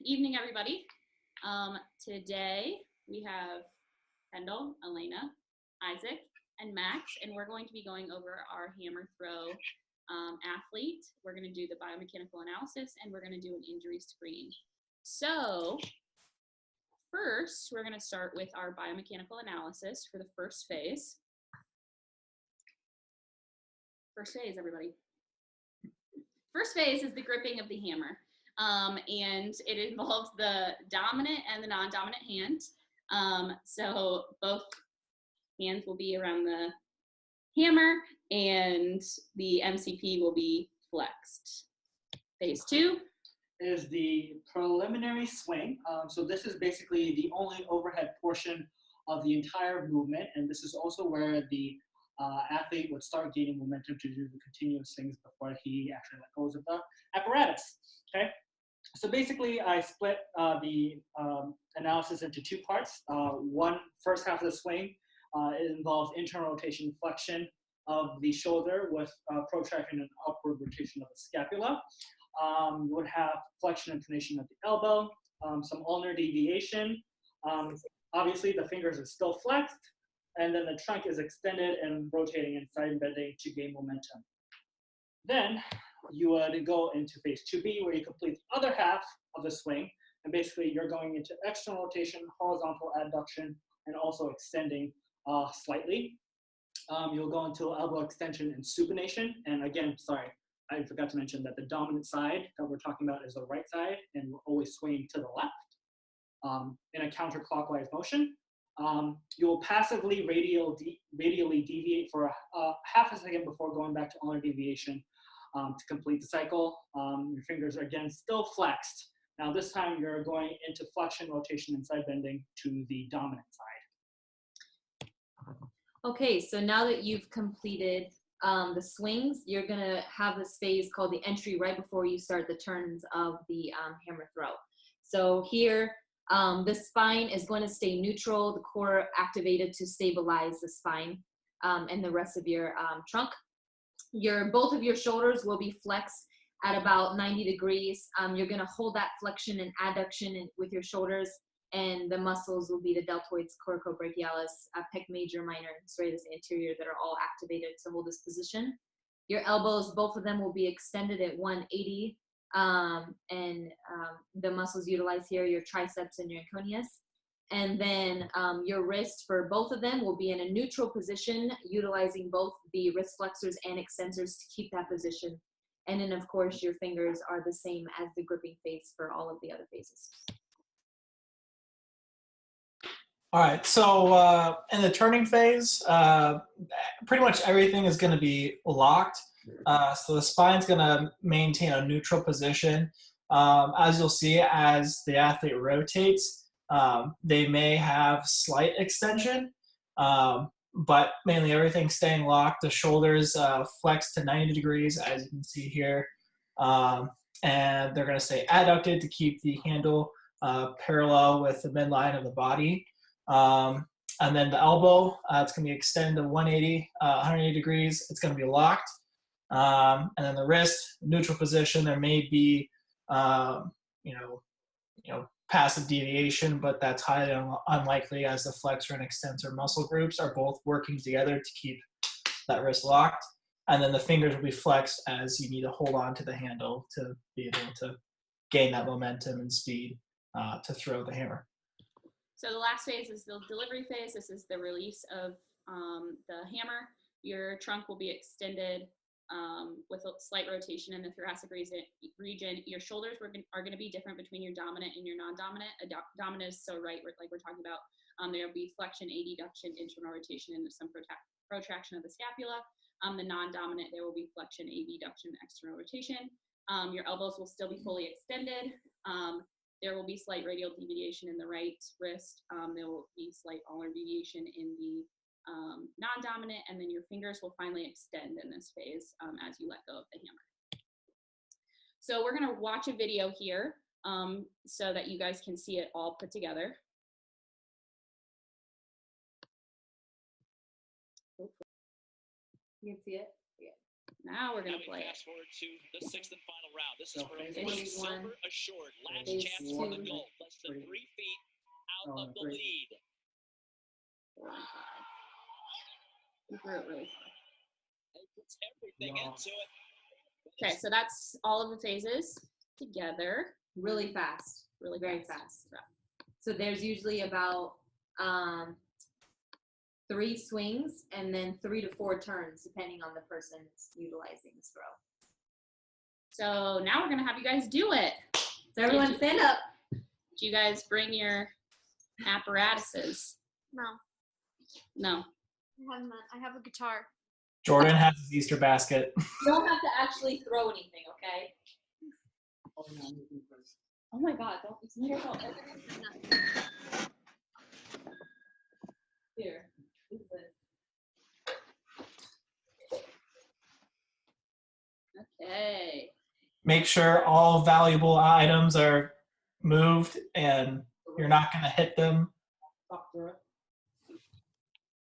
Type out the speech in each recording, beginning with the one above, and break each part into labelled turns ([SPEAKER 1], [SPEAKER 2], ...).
[SPEAKER 1] evening, everybody. Today we have Kendall, Elena, Isaac, and Max, and we're going to be going over our hammer throw athlete. We're going to do the biomechanical analysis, and we're going to do an injury screen. So first, we're going to start with our biomechanical analysis for the first phase. First phase, everybody. First phase is the gripping of the hammer. And it involves the dominant and the non-dominant hand. So both hands will be around the hammer and the MCP will be flexed. Phase two
[SPEAKER 2] is the preliminary swing. So this is basically the only overhead portion of the entire movement, and this is also where the athlete would start gaining momentum to do the continuous swings before he actually let go of the apparatus. Okay. So basically, I split the analysis into two parts. First half of the swing, it involves internal rotation flexion of the shoulder with protraction and upward rotation of the scapula. You would have flexion and pronation of the elbow, some ulnar deviation. Obviously, the fingers are still flexed, and then the trunk is extended and rotating and side bending to gain momentum. Then you would go into phase 2B, where you complete the other half of the swing, and basically you're going into external rotation, horizontal adduction, and also extending slightly. You'll go into elbow extension and supination, and again, sorry, I forgot to mention that the dominant side that we're talking about is the right side, and we're always swinging to the left in a counterclockwise motion. You'll passively radially deviate for half a second before going back to ulnar deviation to complete the cycle. Your fingers are again still flexed. Now this time you're going into flexion, rotation, and side bending to the dominant side.
[SPEAKER 3] Okay, so now that you've completed the swings, you're gonna have this phase called the entry right before you start the turns of the hammer throw. So here, the spine is going to stay neutral, the core activated to stabilize the spine and the rest of your trunk. Both of your shoulders will be flexed at about 90 degrees. You're going to hold that flexion and adduction with your shoulders, and the muscles will be the deltoids, coracobrachialis, pec major, minor, and serratus anterior that are all activated to hold this position. Your elbows, both of them will be extended at 180, and the muscles utilized here, your triceps and your anconeus. And then your wrist for both of them will be in a neutral position, utilizing both the wrist flexors and extensors to keep that position. And then, of course, your fingers are the same as the gripping phase for all of the other phases.
[SPEAKER 4] All right, so in the turning phase, pretty much everything is going to be locked. So the spine's going to maintain a neutral position. As you'll see, as the athlete rotates, they may have slight extension, but mainly everything's staying locked. The shoulders flex to 90 degrees, as you can see here, and they're going to stay adducted to keep the handle parallel with the midline of the body. And then the elbow, it's going to be extended to 180 degrees. It's going to be locked. And then the wrist, neutral position. There may be, passive deviation, but that's highly unlikely as the flexor and extensor muscle groups are both working together to keep that wrist locked. And then the fingers will be flexed as you need to hold on to the handle to be able to gain that momentum and speed to throw the hammer.
[SPEAKER 1] So the last phase is the delivery phase. This is the release of the hammer. Your trunk will be extended with a slight rotation in the thoracic region. Your shoulders are going to be different between your dominant and your non-dominant. Dominant is so right, like we're talking about. There will be flexion, adduction, internal rotation, and some protraction of the scapula. The non-dominant, there will be flexion, abduction, external rotation. Your elbows will still be fully extended. There will be slight radial deviation in the right wrist. There will be slight ulnar deviation in the non-dominant, and then your fingers will finally extend in this phase as you let go of the hammer. So we're going to watch a video here so that you guys can see it all put together.
[SPEAKER 3] You can see it? Yeah.
[SPEAKER 1] Now we're gonna
[SPEAKER 5] Now we
[SPEAKER 1] play it.
[SPEAKER 5] fast forward to the sixth and final round. This is
[SPEAKER 2] So
[SPEAKER 5] for
[SPEAKER 2] phase
[SPEAKER 5] winning
[SPEAKER 3] one.
[SPEAKER 5] silver assured. Last
[SPEAKER 3] Phase
[SPEAKER 5] chance for the
[SPEAKER 3] two.
[SPEAKER 5] gold. Less than 3 feet out
[SPEAKER 2] Oh,
[SPEAKER 5] of the
[SPEAKER 2] three.
[SPEAKER 5] lead.
[SPEAKER 1] 4 and 5. We threw it really far.
[SPEAKER 5] He puts everything
[SPEAKER 2] Wow.
[SPEAKER 5] into it.
[SPEAKER 1] Okay, so that's all of the phases together.
[SPEAKER 3] Really fast.
[SPEAKER 1] Really
[SPEAKER 3] Very
[SPEAKER 1] fast.
[SPEAKER 3] So there's usually about 3 swings and then 3 to 4 turns, depending on the person that's utilizing this throw.
[SPEAKER 1] So now we're gonna have you guys do it.
[SPEAKER 3] So everyone stand up.
[SPEAKER 1] Do you guys bring your apparatuses?
[SPEAKER 6] No,
[SPEAKER 1] No.
[SPEAKER 6] I have none. I have a guitar.
[SPEAKER 4] Jordan has his Easter basket.
[SPEAKER 3] You don't have to actually throw anything, okay?
[SPEAKER 2] Oh, no, I'm looking first.
[SPEAKER 1] Oh my God! Don't. It's not your fault.
[SPEAKER 3] Here. This is it.
[SPEAKER 1] Okay.
[SPEAKER 4] Make sure all valuable items are moved and you're not going to hit them.
[SPEAKER 2] Talk through it.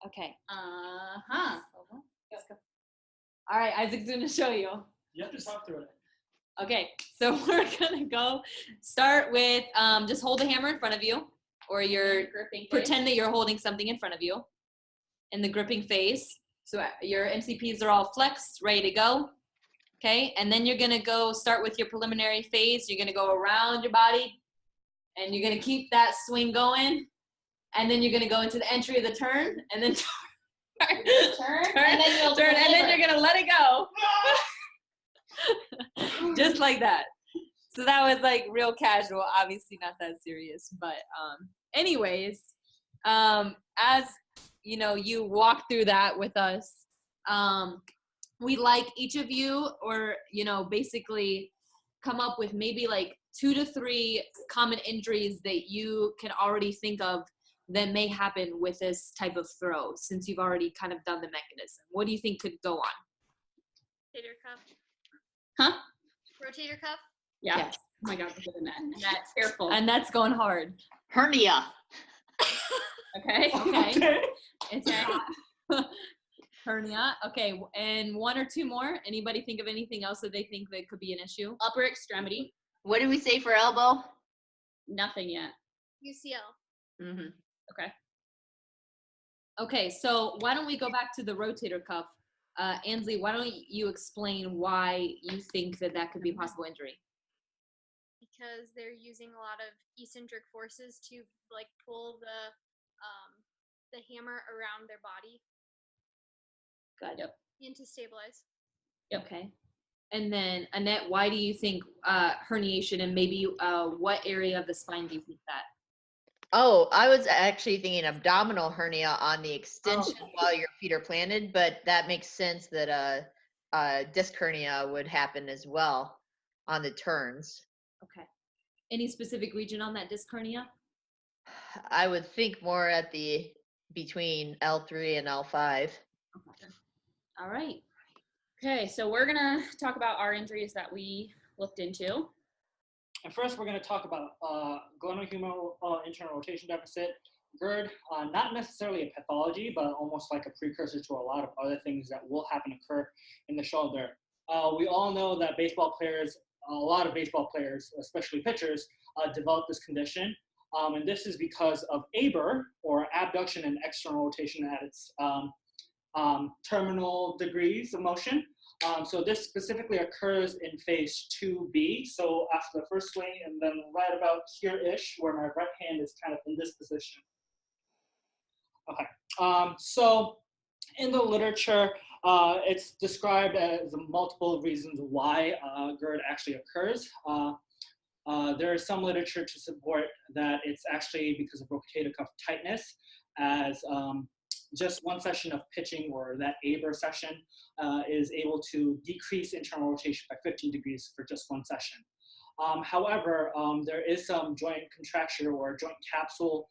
[SPEAKER 3] Okay.
[SPEAKER 1] Huh.
[SPEAKER 3] All right, Isaac's gonna show you.
[SPEAKER 2] You have to talk through it.
[SPEAKER 3] Okay, so we're gonna go start with just hold the hammer in front of you, or you're
[SPEAKER 1] Gripping. face.
[SPEAKER 3] pretend that you're holding something in front of you in the gripping phase. So your MCPs are all flexed, ready to go. Okay, and then you're gonna go start with your preliminary phase. You're gonna go around your body, and you're gonna keep that swing going. And then you're gonna go into the entry of the turn, and then
[SPEAKER 1] Turn,
[SPEAKER 3] and then you'll turn, and then you're gonna let it go. Just like that. So that was like real casual, obviously not that serious, but anyways, as you know, you walk through that with us, we like each of you, or basically come up with maybe like 2 to 3 common injuries that you can already think of that may happen with this type of throw, since you've already kind of done the mechanism. What do you think could go on?
[SPEAKER 6] Rotator cuff.
[SPEAKER 1] Huh?
[SPEAKER 6] Rotator cuff.
[SPEAKER 1] Yeah.
[SPEAKER 3] Yes.
[SPEAKER 1] Oh my God! Look at that. Careful.
[SPEAKER 3] And that's going hard.
[SPEAKER 7] Hernia.
[SPEAKER 1] Okay.
[SPEAKER 3] Okay. It's hernia. Okay, and 1 or 2 more. Anybody think of anything else that they think that could be an issue?
[SPEAKER 1] Upper extremity.
[SPEAKER 7] What did we say for elbow?
[SPEAKER 1] Nothing yet.
[SPEAKER 6] UCL.
[SPEAKER 3] Mm-hmm.
[SPEAKER 1] Okay.
[SPEAKER 3] Okay, so why don't we go back to the rotator cuff? Ansley, why don't you explain why you think that that could be a possible injury?
[SPEAKER 6] Because they're using a lot of eccentric forces to like pull the hammer around their body
[SPEAKER 3] Good.
[SPEAKER 1] Yep.
[SPEAKER 6] and to stabilize.
[SPEAKER 3] Okay. And then Annette, why do you think herniation, and maybe what area of the spine do you think that?
[SPEAKER 7] Oh, I was actually thinking abdominal hernia on the extension
[SPEAKER 3] Oh.
[SPEAKER 7] while your feet are planted, but that makes sense that disc hernia would happen as well on the turns.
[SPEAKER 3] Okay. Any specific region on that disc hernia?
[SPEAKER 7] I would think more at the between L3 and L5.
[SPEAKER 3] Okay. All right.
[SPEAKER 1] Okay, so we're gonna talk about our injuries that we looked into.
[SPEAKER 2] And first, we're going to talk about glenohumeral internal rotation deficit, GERD, not necessarily a pathology, but almost like a precursor to a lot of other things that will happen to occur in the shoulder. We all know that a lot of baseball players, especially pitchers, develop this condition. And this is because of ABR, or abduction and external rotation at its terminal degrees of motion. So this specifically occurs in phase 2B. So after the first swing, and then right about here-ish, where my right hand is kind of in this position. Okay. So in the literature, it's described as multiple reasons why GERD actually occurs. There is some literature to support that it's actually because of rotator cuff tightness, as just one session of pitching, or that ABR session, is able to decrease internal rotation by 15 degrees for just one session. However, there is some joint contracture or joint capsule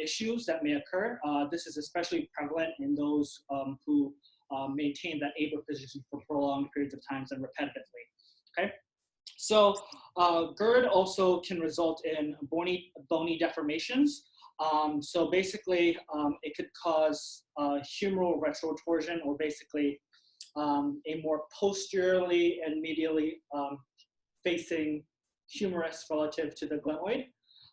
[SPEAKER 2] issues that may occur. This is especially prevalent in those who maintain that ABR position for prolonged periods of times and repetitively. Okay. So GERD also can result in bony deformations. So basically, it could cause humeral retrotorsion, or basically a more posteriorly and medially facing humerus relative to the glenoid.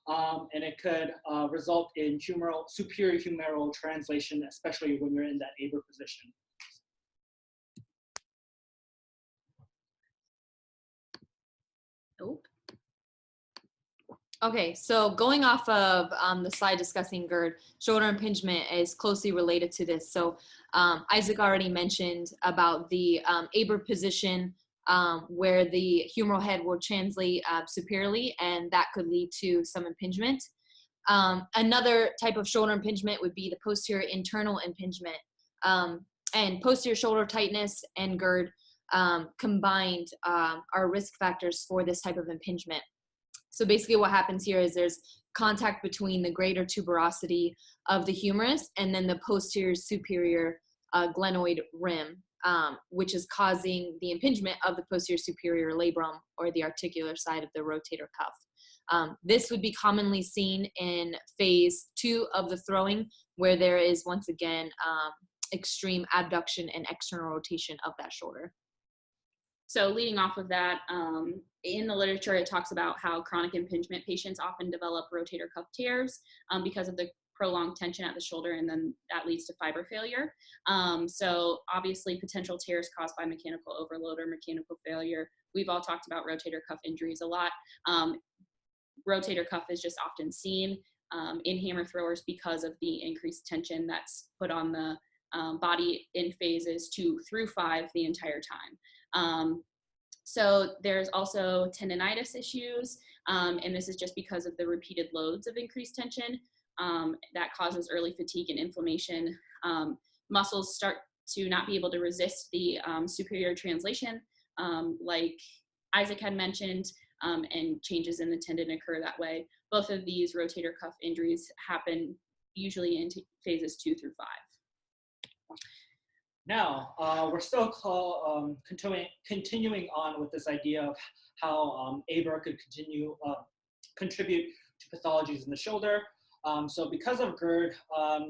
[SPEAKER 2] And it could result in superior humeral translation, especially when you're in that Aber position.
[SPEAKER 1] Nope.
[SPEAKER 3] Okay, so going off of the slide discussing GERD, shoulder impingement is closely related to this. So Isaac already mentioned about the Aber position where the humeral head will translate superiorly, and that could lead to some impingement. Another type of shoulder impingement would be the posterior internal impingement. And posterior shoulder tightness and GERD combined are risk factors for this type of impingement. So basically what happens here is there's contact between the greater tuberosity of the humerus and then the posterior superior glenoid rim, which is causing the impingement of the posterior superior labrum or the articular side of the rotator cuff. This would be commonly seen in phase 2 of the throwing, where there is once again extreme abduction and external rotation of that shoulder.
[SPEAKER 1] So leading off of that, in the literature, it talks about how chronic impingement patients often develop rotator cuff tears because of the prolonged tension at the shoulder, and then that leads to fiber failure. So obviously potential tears caused by mechanical overload or mechanical failure. We've all talked about rotator cuff injuries a lot. Rotator cuff is just often seen in hammer throwers because of the increased tension that's put on the body in phases 2 through 5 the entire time. So there's also tendinitis issues, and this is just because of the repeated loads of increased tension that causes early fatigue and inflammation. Muscles start to not be able to resist the superior translation, like Isaac had mentioned, and changes in the tendon occur that way. Both of these rotator cuff injuries happen usually in phases 2 through 5.
[SPEAKER 2] Now, we're still continuing on with this idea of how Aber could contribute to pathologies in the shoulder. So because of GERD,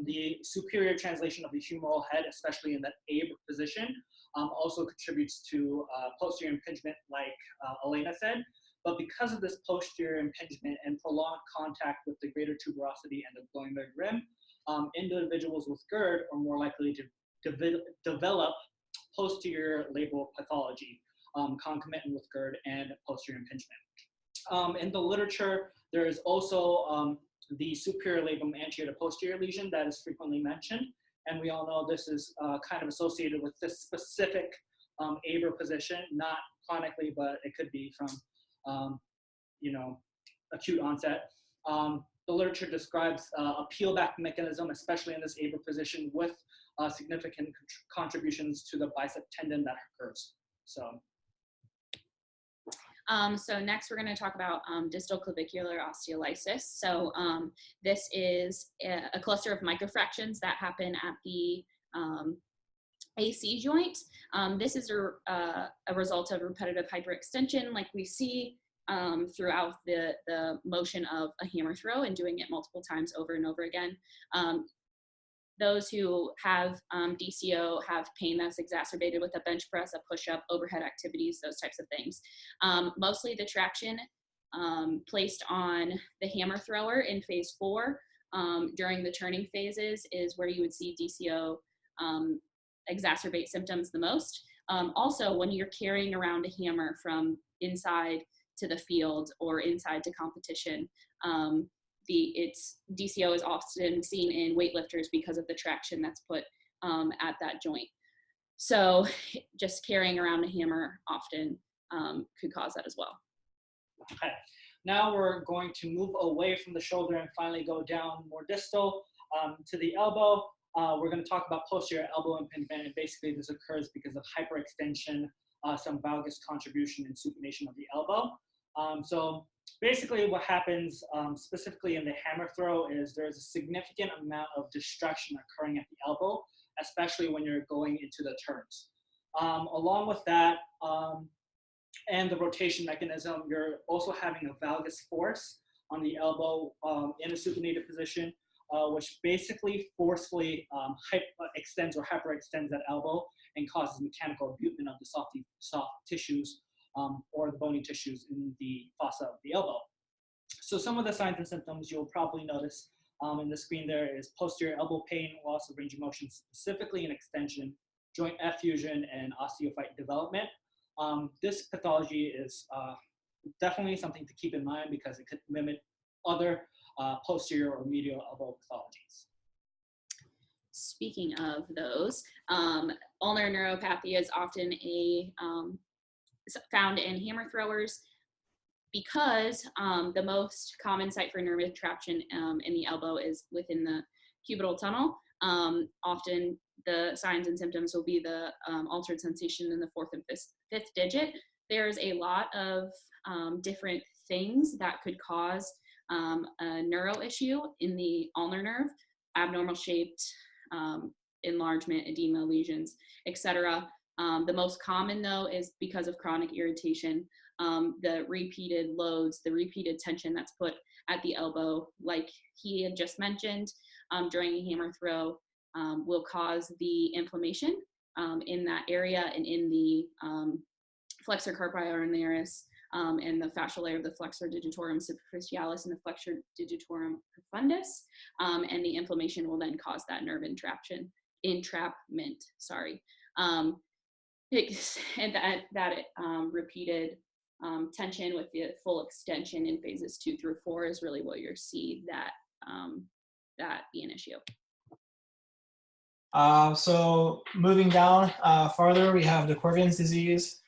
[SPEAKER 2] the superior translation of the humeral head, especially in that Aber position, also contributes to posterior impingement, like Elena said. But because of this posterior impingement and prolonged contact with the greater tuberosity and the glenoid rim, individuals with GERD are more likely to develop posterior labral pathology concomitant with GERD and posterior impingement. In the literature, there is also the superior labrum anterior to posterior lesion that is frequently mentioned, and we all know this is kind of associated with this specific Aber position, not chronically, but it could be from acute onset. The literature describes a peel-back mechanism, especially in this Aber position, with significant contributions to the bicep tendon that occurs. So
[SPEAKER 1] next we're going to talk about distal clavicular osteolysis. So this is a cluster of microfractions that happen at the AC joint. This is a result of repetitive hyperextension, like we see throughout the motion of a hammer throw and doing it multiple times over and over again. Those who have DCO have pain that's exacerbated with a bench press, a push-up, overhead activities, those types of things. Mostly the traction placed on the hammer thrower in phase 4 during the turning phases is where you would see DCO exacerbate symptoms the most. Also, when you're carrying around a hammer from inside to the field or inside to competition, DCO is often seen in weightlifters because of the traction that's put at that joint. So just carrying around a hammer often could cause that as well.
[SPEAKER 2] Okay. Now we're going to move away from the shoulder and finally go down more distal to the elbow. We're going to talk about posterior elbow impingement, and basically this occurs because of hyperextension, some valgus contribution and supination of the elbow. So basically what happens specifically in the hammer throw is there's a significant amount of distraction occurring at the elbow, especially when you're going into the turns. Along with that and the rotation mechanism, you're also having a valgus force on the elbow in a supinated position, which basically forcefully extends or hyperextends that elbow and causes mechanical abutment of the soft tissues or the bony tissues in the fossa of the elbow. So some of the signs and symptoms you'll probably notice in the screen there is posterior elbow pain, loss of range of motion, specifically in extension, joint effusion, and osteophyte development. This pathology is definitely something to keep in mind because it could mimic other posterior or medial elbow pathologies.
[SPEAKER 1] Speaking of those, ulnar neuropathy is often found in hammer throwers because the most common site for nerve traction in the elbow is within the cubital tunnel. Often the signs and symptoms will be the altered sensation in the fourth and fifth digit. There's a lot of different things that could cause a neuro issue in the ulnar nerve, abnormal shaped enlargement, edema, lesions, etc. The most common though is because of chronic irritation, the repeated loads, the repeated tension that's put at the elbow, like he had just mentioned, during a hammer throw will cause the inflammation in that area and in the flexor carpi ulnaris and the fascial layer of the flexor digitorum superficialis and the flexor digitorum profundus, and the inflammation will then cause that nerve entrapment. And that repeated tension with the full extension in phases 2 through 4 is really what you'll see that be an issue.
[SPEAKER 4] So moving down farther, we have de Quervain's disease.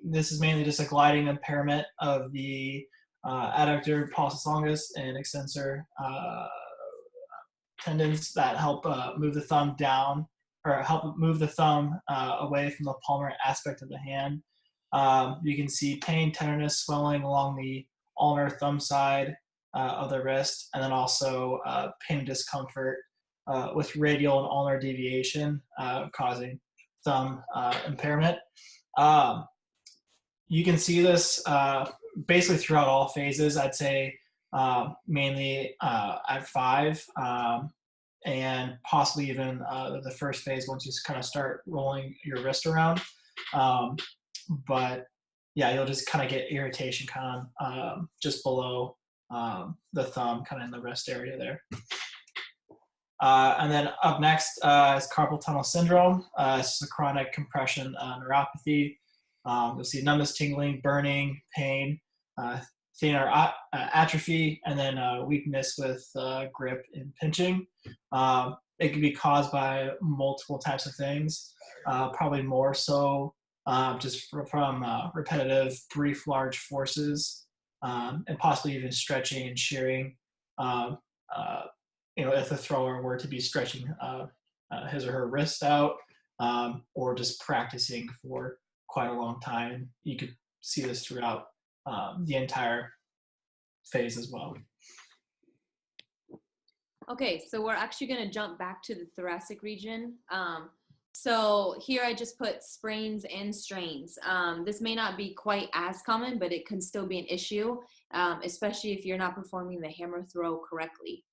[SPEAKER 4] This is mainly just a gliding impairment of the adductor pollicis longus and extensor tendons that help move the thumb down, or help move the thumb away from the palmar aspect of the hand. You can see pain, tenderness, swelling along the ulnar thumb side of the wrist, and then also pain and discomfort with radial and ulnar deviation causing thumb impairment. You can see this basically throughout all phases. I'd say mainly at 5 and possibly even the first phase once you kind of start rolling your wrist around. But yeah, you'll just kind of get irritation kind of just below the thumb, kind of in the wrist area there. And then up next is carpal tunnel syndrome. It's just a chronic compression neuropathy. You'll see numbness, tingling, burning, pain, thenar atrophy, and then weakness with grip and pinching. It can be caused by multiple types of things, probably more so just from repetitive, brief, large forces, and possibly even stretching and shearing. If the thrower were to be stretching his or her wrist out, or just practicing for quite a long time. You could see this throughout the entire phase as well.
[SPEAKER 3] Okay, so we're actually going to jump back to the thoracic region. So here I just put sprains and strains. This may not be quite as common, but it can still be an issue, especially if you're not performing the hammer throw correctly.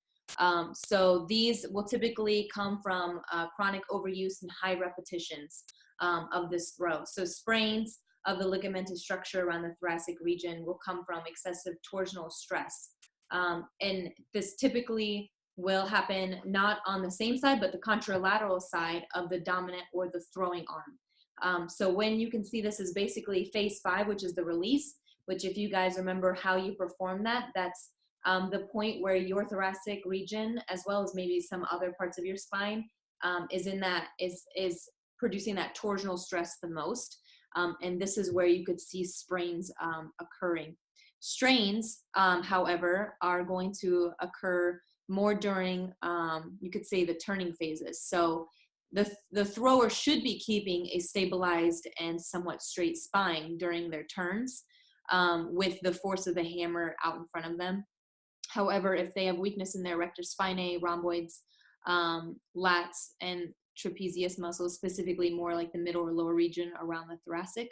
[SPEAKER 3] So these will typically come from chronic overuse and high repetitions of this throw. So sprains of the ligamentous structure around the thoracic region will come from excessive torsional stress. And this typically will happen not on the same side, but the contralateral side of the dominant or the throwing arm. So when you can see this is basically phase 5, which is the release, which if you guys remember how you perform that, that's the point where your thoracic region, as well as maybe some other parts of your spine, is producing that torsional stress the most. And this is where you could see sprains occurring. Strains, however, are going to occur more during, you could say, the turning phases. So the thrower should be keeping a stabilized and somewhat straight spine during their turns with the force of the hammer out in front of them. However, if they have weakness in their rectus spinae, rhomboids, lats, and trapezius muscles, specifically more like the middle or lower region around the thoracic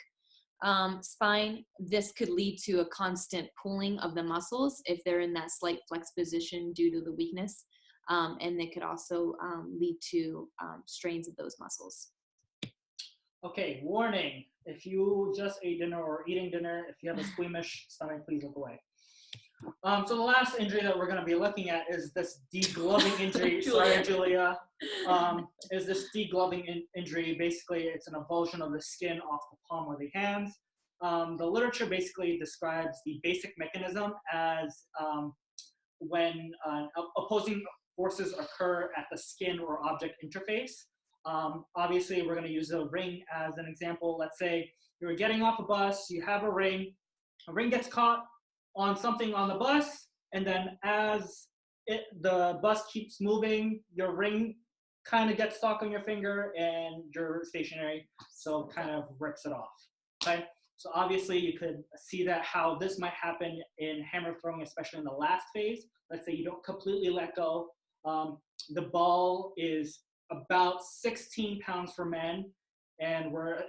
[SPEAKER 3] spine, this could lead to a constant pulling of the muscles if they're in that slight flex position due to the weakness. and they could also lead to strains of those muscles.
[SPEAKER 2] Okay, warning. If you just ate dinner or eating dinner, if you have a squeamish stomach, please look away. So the last injury that we're going to be looking at is this degloving injury. Sorry, Julia. Is this degloving injury. Basically, it's an avulsion of the skin off the palm of the hands. The literature basically describes the basic mechanism as when opposing forces occur at the skin or object interface. Obviously, we're going to use a ring as an example. Let's say you're getting off a bus, you have a ring gets caught on something on the bus, and then as the bus keeps moving, your ring kind of gets stuck on your finger and you're stationary, so kind of rips it off. Okay, so obviously you could see that how this might happen in hammer throwing, especially in the last phase. Let's say you don't completely let go. The ball is about 16 pounds for men, and we're